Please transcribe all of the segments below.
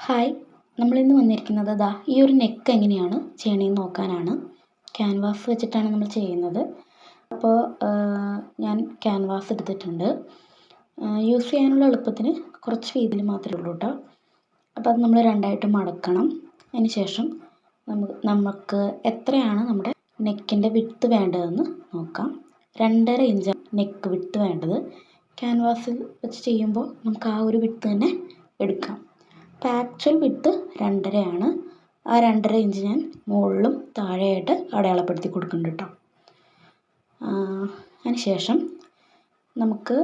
Hi, നമ്മളിന്ന് വന്നിരിക്കുന്നത് ഈ ഒരു നെക്ക് എങ്ങനെയാണ് ചെയ്യണതെന്ന് നോക്കാനാണ്. ക്യാൻവാസ് വെച്ചിട്ടാണ് നമ്മൾ ചെയ്യുന്നത്. അപ്പോൾ ഞാൻ ക്യാൻവാസ് എടുത്തിട്ടുണ്ട്. യൂസ് ചെയ്യാനുള്ള എളുപ്പത്തിന് കുറച്ച് വീതിയിൽ മാത്രമേ ഉള്ളൂ കേട്ടോ. അപ്പോൾ അത് നമ്മൾ രണ്ടായിട്ട് മടക്കണം. അതിന് ശേഷം നമുക്ക് എത്രയാണ് നമ്മുടെ നെക്കിൻ്റെ വിഡ്ത്ത് വേണ്ടതെന്ന് നോക്കാം. 2.5 ഇഞ്ച് നെക്ക് വിഡ്ത്ത് വേണ്ടത്. ക്യാൻവാസിൽ വെച്ച് ചെയ്യുമ്പോൾ നമുക്ക് ആ ഒരു വിഡ്ത്ത് തന്നെ എടുക്കാം. അപ്പോൾ ആക്ച്വൽ വിഡ്ത്ത് 2.5 ആണ്. ആ 2.5 ഇഞ്ച് ഞാൻ മുകളിലും താഴെയായിട്ട് അടയാളപ്പെടുത്തി കൊടുക്കുന്നുണ്ട് കേട്ടോ. അതിന് ശേഷം നമുക്ക്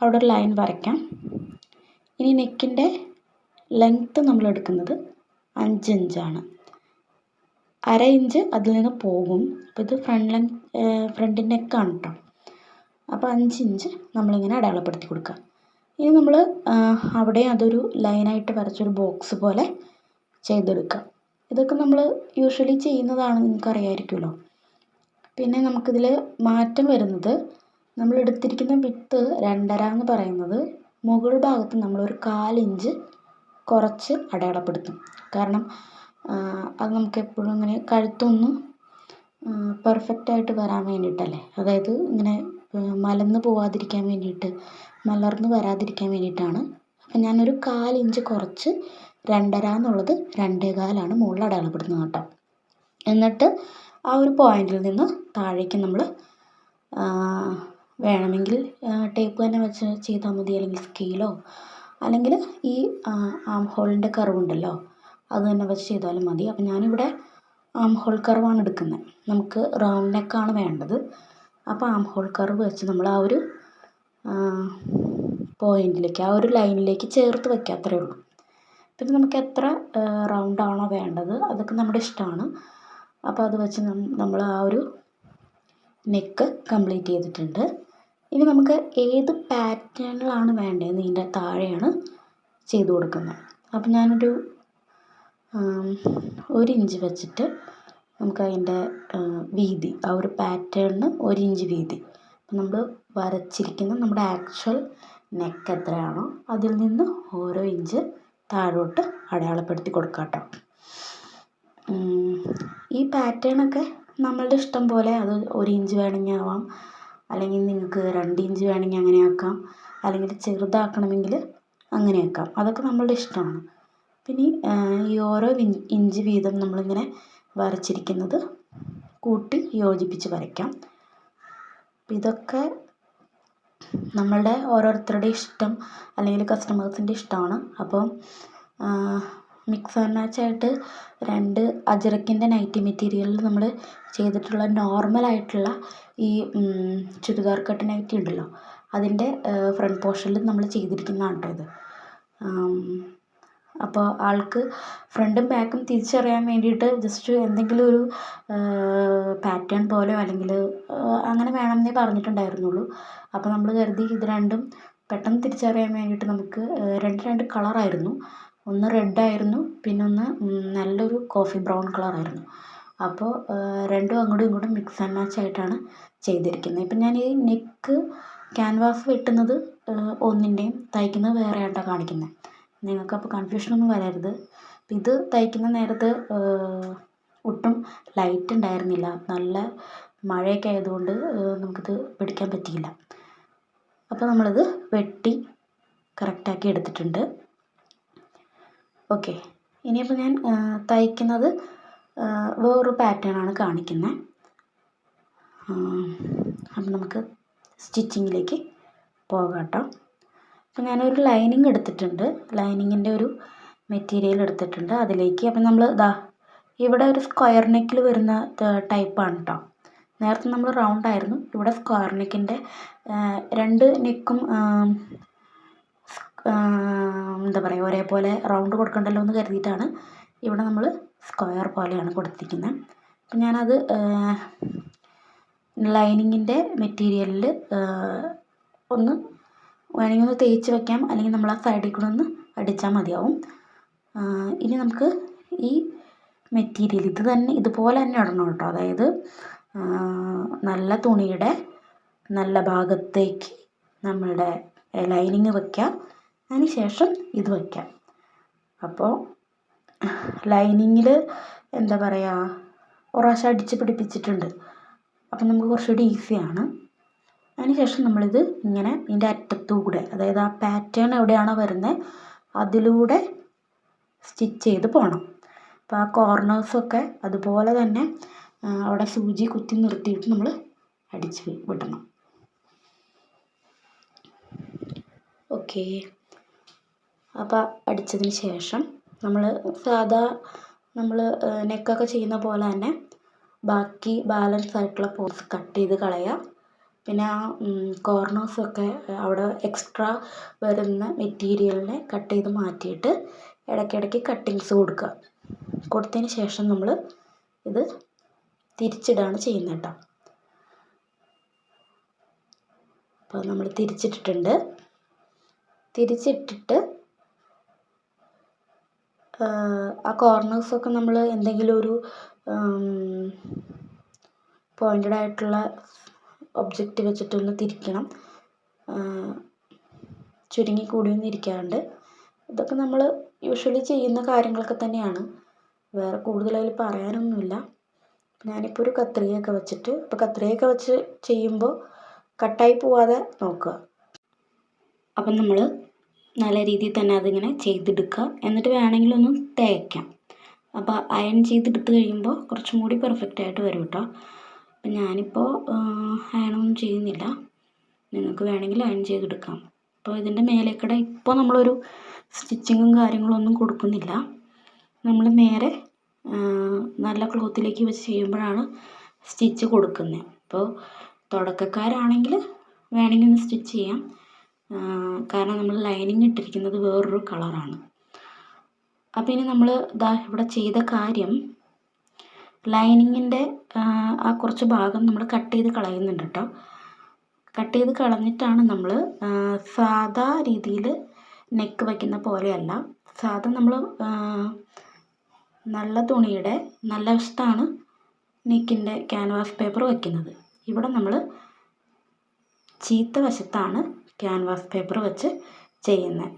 അവിടെ ഒരു ലൈൻ വരയ്ക്കാം. ഇനി നെക്കിൻ്റെ ലെങ്ത്ത് നമ്മൾ എടുക്കുന്നത് 5 ഇഞ്ചാണ്. 1/2 ഇഞ്ച് അതിൽ നിന്ന് പോകും. അപ്പോൾ ഇത് ഫ്രണ്ട് നെക്കാണ് കേട്ടോ. അപ്പോൾ 5 ഇഞ്ച് നമ്മളിങ്ങനെ അടയാളപ്പെടുത്തി കൊടുക്കുക. ഇനി നമ്മൾ അവിടെ അതൊരു ലൈനായിട്ട് വരച്ചൊരു ബോക്സ് പോലെ ചെയ്തെടുക്കുക. ഇതൊക്കെ നമ്മൾ യൂഷ്വലി ചെയ്യുന്നതാണ്, നിങ്ങൾക്കറിയാമായിരിക്കുമല്ലോ. പിന്നെ നമുക്കിതിൽ മാറ്റം വരുന്നത്, നമ്മൾ എടുത്തിരിക്കുന്ന വിഡ്ത്ത് 2.5 എന്ന് പറയുന്നത് മുകൾ ഭാഗത്ത് നമ്മളൊരു 1/4 ഇഞ്ച് കുറച്ച് അടയാളപ്പെടുത്തും. കാരണം അത് നമുക്ക് എപ്പോഴും ഇങ്ങനെ കഴുത്തൊന്ന് പെർഫെക്റ്റായിട്ട് വരാൻ വേണ്ടിയിട്ടല്ലേ. അതായത് ഇങ്ങനെ മലർന്ന് പോവാതിരിക്കാൻ വേണ്ടിയിട്ട്, മലർന്ന് വരാതിരിക്കാൻ വേണ്ടിയിട്ടാണ്. അപ്പം ഞാനൊരു 1/4 ഇഞ്ച് കുറച്ച് 2.5 എന്നുള്ളത് 2.25 മുകളിൽ അടയാളപ്പെടുത്തുന്നത് കേട്ടോ. എന്നിട്ട് ആ ഒരു പോയിന്റിൽ നിന്ന് താഴേക്ക് നമ്മൾ വേണമെങ്കിൽ ടേപ്പ് തന്നെ വെച്ച് ചെയ്താൽ മതി, അല്ലെങ്കിൽ സ്കെയിലോ, അല്ലെങ്കിൽ ഈ ആം ഹോളിൻ്റെ കർവുണ്ടല്ലോ അത് തന്നെ വെച്ച് ചെയ്താലും മതി. അപ്പം ഞാനിവിടെ ആം ഹോൾ കർവാണ് എടുക്കുന്നത്. നമുക്ക് റൗണ്ട് നെക്കാണ് വേണ്ടത്. അപ്പോൾ ആം ഹോൾ കർവ് വെച്ച് നമ്മൾ ആ ഒരു പോയിന്റിലേക്ക്, ആ ഒരു ലൈനിലേക്ക് ചേർത്ത് വയ്ക്കുക, അത്രയേ ഉള്ളൂ. പിന്നെ നമുക്ക് എത്ര റൗണ്ടാണോ വേണ്ടത് അതൊക്കെ നമ്മുടെ ഇഷ്ടമാണ്. അപ്പോൾ അത് വെച്ച് നമ്മൾ ആ ഒരു നെക്ക് കംപ്ലീറ്റ് ചെയ്തിട്ടുണ്ട്. ഇനി നമുക്ക് ഏത് പാറ്റേണിലാണ് വേണ്ടതെന്ന് ഇതിൻ്റെ താഴെയാണ് ചെയ്ത് കൊടുക്കുന്നത്. അപ്പം ഞാനൊരു 1 ഇഞ്ച് വെച്ചിട്ട് നമുക്കതിൻ്റെ വീതി, ആ ഒരു പാറ്റേണിന് 1 ഇഞ്ച് വീതി, നമ്മൾ വരച്ചിരിക്കുന്ന നമ്മുടെ ആക്ച്വൽ നെക്ക് എത്രയാണോ അതിൽ നിന്ന് ഓരോ ഇഞ്ച് താഴോട്ട് അടയാളപ്പെടുത്തി കൊടുക്കാം കേട്ടോ. ഈ പാറ്റേണൊക്കെ നമ്മളുടെ ഇഷ്ടം പോലെ, അത് 1 ഇഞ്ച് വേണമെങ്കിൽ ആവാം, അല്ലെങ്കിൽ നിങ്ങൾക്ക് 2 ഇഞ്ച് വേണമെങ്കിൽ അങ്ങനെ ആക്കാം, അല്ലെങ്കിൽ ചെറുതാക്കണമെങ്കിൽ അങ്ങനെ ആക്കാം. അതൊക്കെ നമ്മളുടെ ഇഷ്ടമാണ്. പിന്നെ ഈ ഓരോ ഇഞ്ച് വീതം നമ്മളിങ്ങനെ വരച്ചിരിക്കുന്നത് കൂട്ടി യോജിപ്പിച്ച് വരയ്ക്കാം. ഇതൊക്കെ നമ്മളുടെ ഓരോരുത്തരുടെ ഇഷ്ടം, അല്ലെങ്കിൽ കസ്റ്റമേഴ്സിൻ്റെ ഇഷ്ടമാണ്. അപ്പം മിക്സ് ആൻഡ് മാച്ചായിട്ട് 2 അജ്രക്കിൻ്റെ നൈറ്റി മെറ്റീരിയലിൽ നമ്മൾ ചെയ്തിട്ടുള്ള നോർമലായിട്ടുള്ള ഈ ചുരിദാർ കട്ട് നൈറ്റി ഉണ്ടല്ലോ, അതിൻ്റെ ഫ്രണ്ട് പോർഷനിൽ നമ്മൾ ചെയ്തിരിക്കുന്നതാണ് കേട്ടോ ഇത്. അപ്പോൾ ആൾക്ക് ഫ്രണ്ടും ബാക്കും തിരിച്ചറിയാൻ വേണ്ടിയിട്ട് ജസ്റ്റ് എന്തെങ്കിലും ഒരു പാറ്റേൺ പോലെയോ അല്ലെങ്കിൽ അങ്ങനെ വേണമെന്നേ പറഞ്ഞിട്ടുണ്ടായിരുന്നുള്ളൂ. അപ്പോൾ നമ്മൾ കരുതി ഇത് രണ്ടും പെട്ടെന്ന് തിരിച്ചറിയാൻ വേണ്ടിയിട്ട് നമുക്ക് രണ്ട് കളറായിരുന്നു. ഒന്ന് റെഡായിരുന്നു, പിന്നെ ഒന്ന് നല്ലൊരു കോഫി ബ്രൗൺ കളറായിരുന്നു. അപ്പോൾ രണ്ടും അങ്ങോട്ടും ഇങ്ങോട്ടും മിക്സ് ആൻഡ് മാച്ച് ആയിട്ടാണ് ചെയ്തിരിക്കുന്നത്. ഇപ്പം ഞാൻ ഈ നെക്ക് ക്യാൻവാസ് വെട്ടുന്നത് ഒന്നിൻ്റെയും തയ്ക്കുന്നത് വേറെ ആയിട്ടാണ് കാണിക്കുന്നത്. നിങ്ങൾക്കപ്പോൾ കൺഫ്യൂഷനൊന്നും വരരുത്. ഇത് തയ്ക്കുന്ന നേരത്ത് ഒട്ടും ലൈറ്റ് ഉണ്ടായിരുന്നില്ല. നല്ല മഴയൊക്കെ ആയതുകൊണ്ട് നമുക്കിത് പിടിക്കാൻ പറ്റിയില്ല. അപ്പോൾ നമ്മളിത് വെട്ടി കറക്റ്റാക്കി എടുത്തിട്ടുണ്ട്. ഓക്കെ, ഇനിയിപ്പോൾ ഞാൻ തയ്ക്കുന്നത് വേറൊരു പാറ്റേണാണ് കാണിക്കുന്നത്. അപ്പം നമുക്ക് സ്റ്റിച്ചിങ്ങിലേക്ക് പോകാം കേട്ടോ. അപ്പം ഞാനൊരു ലൈനിങ് എടുത്തിട്ടുണ്ട്. ലൈനിങ്ങിൻ്റെ ഒരു മെറ്റീരിയൽ എടുത്തിട്ടുണ്ട്. അതിലേക്ക് അപ്പം നമ്മൾ ഇവിടെ ഒരു സ്ക്വയർ നെക്കിൽ വരുന്ന ടൈപ്പാണ് കേട്ടോ. നേരത്തെ നമ്മൾ റൗണ്ട് ആയിരുന്നു, ഇവിടെ സ്ക്വയർ നെക്കിൻ്റെ 2 നെക്കും എന്താ പറയുക, ഒരേപോലെ റൗണ്ട് കൊടുക്കണ്ടല്ലോ എന്ന് കരുതിയിട്ടാണ് ഇവിടെ നമ്മൾ സ്ക്വയർ പോലെയാണ് കൊടുത്തിരിക്കുന്നത്. അപ്പം ഞാനത് ലൈനിങ്ങിൻ്റെ മെറ്റീരിയലിൽ ഒന്ന് വേണമെങ്കിൽ ഒന്ന് തേച്ച് വയ്ക്കാം, അല്ലെങ്കിൽ നമ്മൾ ആ സൈഡിൽ കൂടെ ഒന്ന് അടിച്ചാൽ മതിയാവും. ഇനി നമുക്ക് ഈ മെറ്റീരിയൽ ഇതുപോലെ തന്നെ ഇടണം കേട്ടോ. അതായത് നല്ല തുണിയുടെ നല്ല ഭാഗത്തേക്ക് നമ്മളുടെ ലൈനിങ് വയ്ക്കുക, അതിന് ശേഷം ഇത് വയ്ക്കാം. അപ്പോൾ ലൈനിങ്ങിൽ എന്താ പറയുക, ഒരു പ്രാവശ്യം അടിച്ച് പിടിപ്പിച്ചിട്ടുണ്ട്. അപ്പം നമുക്ക് കുറച്ചുകൂടി ഈസിയാണ്. അതിന് ശേഷം നമ്മളിത് ഇങ്ങനെ ഇതിൻ്റെ അറ്റത്തൂടെ, അതായത് ആ പാറ്റേൺ എവിടെയാണോ വരുന്നത് അതിലൂടെ സ്റ്റിച്ച് ചെയ്ത് പോകണം. അപ്പോൾ ആ കോർണേഴ്സൊക്കെ അതുപോലെ തന്നെ അവിടെ സൂചി കുത്തി നിർത്തിയിട്ട് നമ്മൾ അടിച്ച് വിടണം. ഓക്കെ. അപ്പോൾ അടിച്ചതിന് ശേഷം നമ്മൾ സാധാ നമ്മൾ നെക്കൊക്കെ ചെയ്യുന്ന പോലെ തന്നെ ബാക്കി ബാലൻസ് ആയിട്ടുള്ള പോർഷൻ കട്ട് ചെയ്ത് കളയുക. പിന്നെ ആ കോർണേഴ്സൊക്കെ അവിടെ എക്സ്ട്രാ വരുന്ന മെറ്റീരിയലിനെ കട്ട് ചെയ്ത് മാറ്റിയിട്ട് ഇടയ്ക്കിടയ്ക്ക് കട്ടിങ്സ് കൊടുക്കുക. കൊടുത്തതിന് ശേഷം നമ്മൾ ഇത് തിരിച്ചിടാണ് ചെയ്യുന്നത് കേട്ടോ. അപ്പോൾ നമ്മൾ തിരിച്ചിട്ടിട്ടുണ്ട്. തിരിച്ചിട്ടിട്ട് ആ കോർണേഴ്സൊക്കെ നമ്മൾ എന്തെങ്കിലും ഒരു പോയിൻറ്റഡ് ആയിട്ടുള്ള ഒബ്ജക്റ്റ് വെച്ചിട്ടൊന്ന് തിരിക്കണം. ചുരുങ്ങി കൂടിയൊന്നും ഇരിക്കാണ്ട്. ഇതൊക്കെ നമ്മൾ യൂഷ്വലി ചെയ്യുന്ന കാര്യങ്ങളൊക്കെ തന്നെയാണ്. വേറെ കൂടുതൽ അതിൽ പറയാനൊന്നുമില്ല. ഞാനിപ്പോൾ ഒരു കത്രികയൊക്കെ വെച്ചിട്ട്, ഇപ്പോൾ കത്രികയൊക്കെ വെച്ച് ചെയ്യുമ്പോൾ കട്ടായി പോവാതെ നോക്കുക. അപ്പം നമ്മൾ നല്ല രീതിയിൽ തന്നെ അതിങ്ങനെ ചെയ്തെടുക്കുക. എന്നിട്ട് വേണമെങ്കിൽ ഒന്ന് തേക്കാം. അപ്പോൾ അയൺ ചെയ്തെടുത്ത് കഴിയുമ്പോൾ കുറച്ചും കൂടി പെർഫെക്റ്റ് ആയിട്ട് വരും കേട്ടോ. അപ്പം ഞാനിപ്പോൾ അയണൊന്നും ചെയ്യുന്നില്ല. നിങ്ങൾക്ക് വേണമെങ്കിൽ അയൺ ചെയ്തെടുക്കാം. അപ്പോൾ ഇതിൻ്റെ മേലേക്കടെ ഇപ്പോൾ നമ്മളൊരു സ്റ്റിച്ചിങ്ങും കാര്യങ്ങളൊന്നും കൊടുക്കുന്നില്ല. നമ്മൾ നേരെ നല്ല ക്ലോത്തിലേക്ക് വെച്ച് ചെയ്യുമ്പോഴാണ് സ്റ്റിച്ച് കൊടുക്കുന്നത്. അപ്പോൾ തുടക്കക്കാരാണെങ്കിൽ വേണമെങ്കിൽ ഒന്ന് സ്റ്റിച്ച് ചെയ്യാം. കാരണം നമ്മൾ ലൈനിങ് ഇട്ടിരിക്കുന്നത് വേറൊരു കളറാണ്. അപ്പോൾ ഇനി നമ്മൾ ഇവിടെ ചെയ്ത കാര്യം, ലൈനിങ്ങിൻ്റെ ആ കുറച്ച് ഭാഗം നമ്മൾ കട്ട് ചെയ്ത് കളയുന്നുണ്ട് കേട്ടോ. കട്ട് ചെയ്ത് കളഞ്ഞിട്ടാണ് നമ്മൾ സാധാ രീതിയിൽ നെക്ക് വയ്ക്കുന്ന പോലെയല്ല, സാധാ നമ്മൾ നല്ല തുണിയുടെ നല്ല വശത്താണ് നെക്കിൻ്റെ ക്യാൻവാസ് പേപ്പർ വയ്ക്കുന്നത്. ഇവിടെ നമ്മൾ ചീത്ത വശത്താണ് ക്യാൻവാസ് പേപ്പർ വെച്ച് ചെയ്യുന്നത്.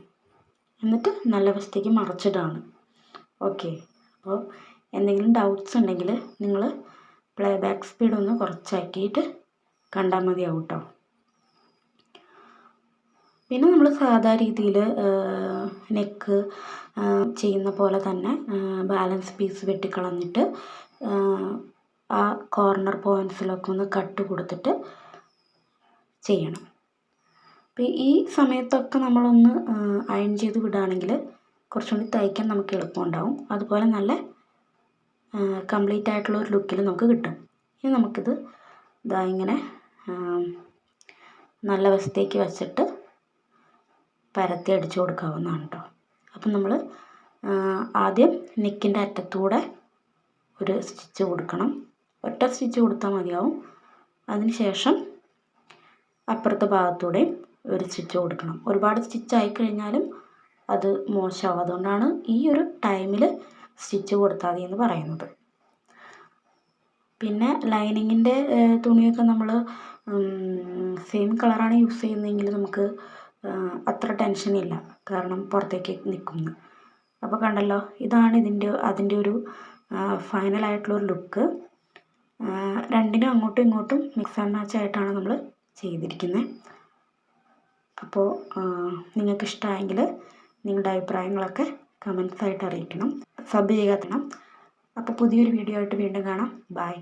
എന്നിട്ട് നല്ല വശത്തേക്ക് മറച്ചിടാണ്. ഓക്കെ. അപ്പോൾ എന്തെങ്കിലും ഡൗട്ട്സ് ഉണ്ടെങ്കിൽ നിങ്ങൾ പ്ലേ ബാക്ക് സ്പീഡ് ഒന്ന് കുറച്ചാക്കിയിട്ട് കണ്ടാൽ മതിയാവും കേട്ടോ. പിന്നെ നമ്മൾ സാധാ രീതിയിൽ നെക്ക് ചെയ്യുന്ന പോലെ തന്നെ ബാലൻസ് പീസ് വെട്ടിക്കളഞ്ഞിട്ട് ആ കോർണർ പോയിൻറ്റ്സിലൊക്കെ ഒന്ന് കട്ട് കൊടുത്തിട്ട് ചെയ്യണം. അപ്പോൾ ഈ സമയത്തൊക്കെ നമ്മളൊന്ന് അയൺ ചെയ്ത് വിടുകയാണെങ്കിൽ കുറച്ചും കൂടി തയ്ക്കാൻ നമുക്ക് എളുപ്പമുണ്ടാവും. അതുപോലെ നല്ല കംപ്ലീറ്റ് ആയിട്ടുള്ള ഒരു ലുക്കിൽ നമുക്ക് കിട്ടും. ഇനി നമുക്കിത് ഇങ്ങനെ നല്ല വശത്തേക്ക് വെച്ചിട്ട് പരത്തി അടിച്ചു കൊടുക്കാവുന്നതാണ് കേട്ടോ. അപ്പം നമ്മൾ ആദ്യം നെക്കിൻ്റെ അറ്റത്തൂടെ ഒരു സ്റ്റിച്ച് കൊടുക്കണം. ഒറ്റ സ്റ്റിച്ച് കൊടുത്താൽ മതിയാവും. അതിന് ശേഷം അപ്പുറത്തെ ഭാഗത്തൂടെയും ഒരു സ്റ്റിച്ച് കൊടുക്കണം. ഒരുപാട് സ്റ്റിച്ച് ആയിക്കഴിഞ്ഞാലും അത് മോശമാവും. അതുകൊണ്ടാണ് ഈ ഒരു ടൈമിൽ സ്റ്റിച്ച് കൊടുത്താൽ മതി എന്ന് പറയുന്നത്. പിന്നെ ലൈനിങ്ങിൻ്റെ തുണിയൊക്കെ നമ്മൾ സെയിം കളറാണ് യൂസ് ചെയ്യുന്നതെങ്കിൽ നമുക്ക് അത്ര ടെൻഷനില്ല, കാരണം പുറത്തേക്ക് നിൽക്കുന്നു. അപ്പോൾ കണ്ടല്ലോ, ഇതാണ് അതിൻ്റെ ഒരു ഫൈനലായിട്ടുള്ളൊരു ലുക്ക്. രണ്ടിനും അങ്ങോട്ടും ഇങ്ങോട്ടും മിക്സ് ആൻഡ് മാച്ച് ആയിട്ടാണ് നമ്മൾ ചെയ്തിരിക്കുന്നത്. അപ്പോൾ നിങ്ങൾക്ക് ഇഷ്ടമായെങ്കിൽ നിങ്ങളുടെ അഭിപ്രായങ്ങളൊക്കെ കമൻസ് ആയിട്ട് അറിയിക്കണം. സബ് ചെയ്യുക. അപ്പോൾ പുതിയൊരു വീഡിയോ ആയിട്ട് വീണ്ടും കാണാം. ബൈ.